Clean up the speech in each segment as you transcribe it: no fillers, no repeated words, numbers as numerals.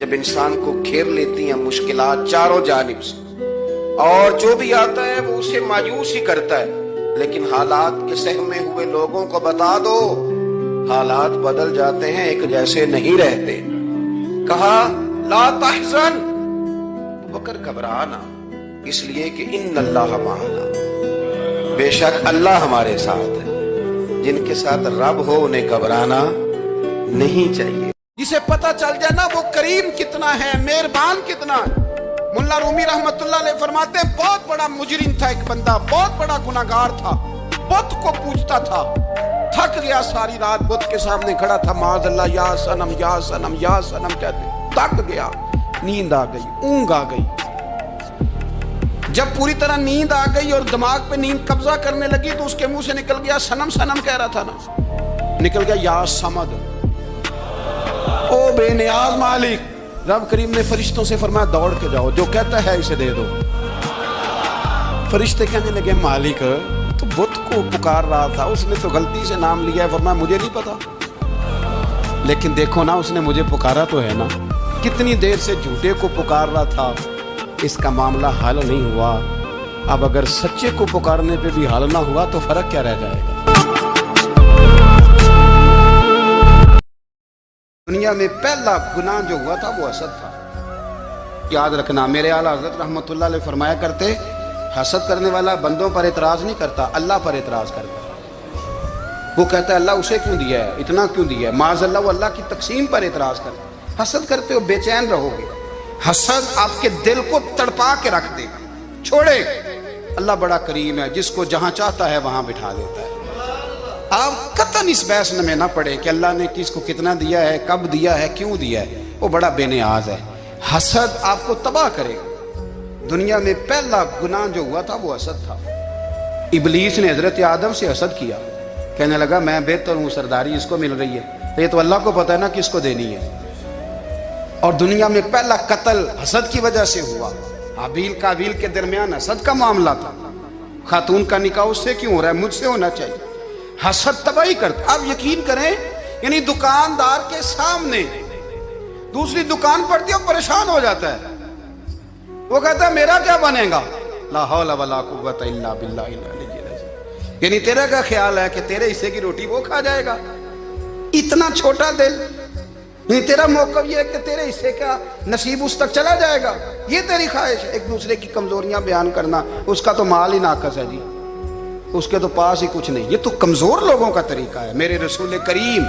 जब इंसान को घेर लेती हैं मुश्किलात चारों जानिब से और जो भी आता है वो उसे मायूस ही करता है, लेकिन हालात के सहमे हुए लोगों को बता दो हालात बदल जाते हैं, एक जैसे नहीं रहते। कहा ला तहज़न, बकर घबराना, इसलिए कि इन्नल्लाह माअना, बेशक अल्लाह हमारे साथ है। जिनके साथ रब हो उन्हें घबराना नहीं चाहिए। जिसे पता चल जाए ना वो करीम कितना है, मेहरबान कितना है। मुल्ला रूमी रहमतुल्लाह अलैह फरमाते हैं बहुत बड़ा मुजरिम था एक बंदा, बहुत बड़ा गुनाहगार था, बुत को पूजता था, थक गया, सारी रात बुत के सामने खड़ा था, माज़अल्लाह या सनम या सनम या सनम कहते, थक गया, नींद आ गई, ऊंघ आ गई। जब पूरी तरह नींद आ गई और दिमाग पे नींद कब्जा करने लगी तो उसके मुंह से निकल गया, सनम सनम कह रहा था ना, निकल गया या समद, ओ बेनियाज मालिक। रब करीम ने फरिश्तों से फरमाया दौड़ के जाओ, जो कहता है इसे दे दो। फरिश्ते कहने लगे मालिक तो बुत को पुकार रहा था, उसने तो गलती से नाम लिया है। फरमाया मुझे नहीं पता, लेकिन देखो ना उसने मुझे पुकारा तो है ना। कितनी देर से झूठे को पुकार रहा था, इसका मामला हल नहीं हुआ। अब अगर सच्चे को पुकारने पे भी हल ना हुआ तो फर्क क्या रह जाएगा। दुनिया में पहला गुनाह जो हुआ था वो हसद था। याद रखना, मेरे आला हज़रत रहमतुल्लाह अलैह फरमाया करते, हसद करने वाला बंदों पर एतराज नहीं करता, अल्लाह पर एतराज करता। वो कहता है अल्लाह उसे क्यों दिया है, इतना क्यों दिया है, माज़अल्लाह, वो अल्लाह की तकसीम पर एतराज करता। हसद करते हो बेचैन रहोगे, हसद आपके दिल को तड़पा के रख देगा, छोड़े। अल्लाह बड़ा करीम है, जिसको जहां चाहता है वहां बिठा देता है। आप कतन इस बहस में ना पड़े कि अल्लाह ने किसको कितना दिया है, कब दिया है, क्यों दिया है, वो बड़ा बेनियाज है। हसद आपको तबाह करेगा। दुनिया में पहला गुनाह जो हुआ था वो हसद था। इबलीस ने हजरत आदम से हसद किया, कहने लगा मैं बेहतर हूँ, सरदारी इसको मिल रही है, ये तो अल्लाह को पता है ना किसको देनी है। और दुनिया में पहला कत्ल हसद की वजह से हुआ। हाबील काबील के दरमियान हसद का मामला था। खातून का निकाह उससे क्यों हो रहा है, मुझसे होना चाहिए। हसद तबाही करता। आप यकीन करें, यानी दुकानदार के सामने दूसरी दुकान पड़ती है, परेशान हो जाता है। वो कहता है मेरा क्या बनेगा, ला हौला वला कुव्वता इल्ला बिल्लाहिल अलिय्यिल अज़ीम। यानी तेरा क्या ख्याल है कि तेरे हिस्से की रोटी वो खा जाएगा, इतना छोटा दिल। नहीं, तेरा मौक़िफ़ ये है कि तेरे हिस्से का नसीब उस तक चला जाएगा, ये तेरी ख्वाहिश है। एक दूसरे की कमजोरियां बयान करना, उसका तो माल ही नाकस है जी, उसके तो पास ही कुछ नहीं। ये तो कमजोर लोगों का तरीका है। मेरे रसूल करीम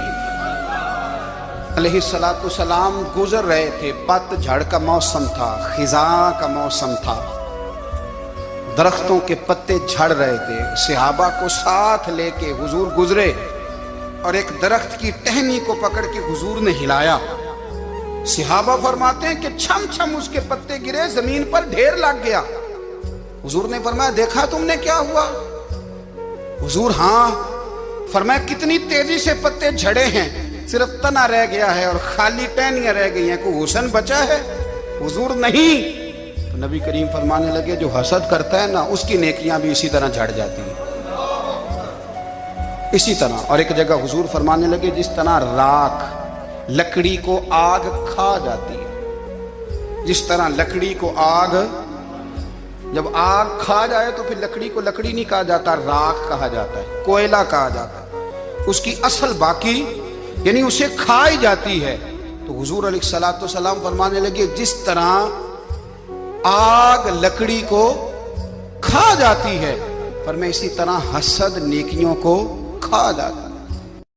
अलैहिस्सलातु सलाम गुजर रहे थे, पतझड़ का मौसम था, खिज़ां का मौसम था, दरख्तों के पत्ते झड़ रहे थे। सहाबा को साथ लेके हुजूर गुजरे और एक दरख्त की टहनी को पकड़ के हुजूर ने हिलाया। सहाबा फरमाते हैं कि छम छम उसके पत्ते गिरे, जमीन पर ढेर लग गया। हुजूर ने फरमाया देखा तुमने क्या हुआ। हुजूर हाँ। फरमाया कितनी तेजी से पत्ते झड़े हैं, सिर्फ तना रह गया है और खाली टहनियां रह गई हैं, कोई हुस्न बचा है। हुजूर नहीं। तो नबी करीम फरमाने लगे जो हसद करता है ना उसकी नेकियां भी इसी तरह झड़ जाती हैं, इसी तरह। और एक जगह हुजूर फरमाने लगे जिस तरह राख लकड़ी को आग खा जाती है, जिस तरह लकड़ी को आग, जब आग खा जाए तो फिर लकड़ी को लकड़ी नहीं कहा जाता, राख कहा जाता है, कोयला कहा जाता है। उसकी असल बाकी यानी उसे खाई जाती है। तो हुजूर अलैहिस्सलातु सलाम फरमाने लगे जिस तरह आग लकड़ी को खा जाती है, पर मैं इसी तरह हसद नेकियों को खा जाता है।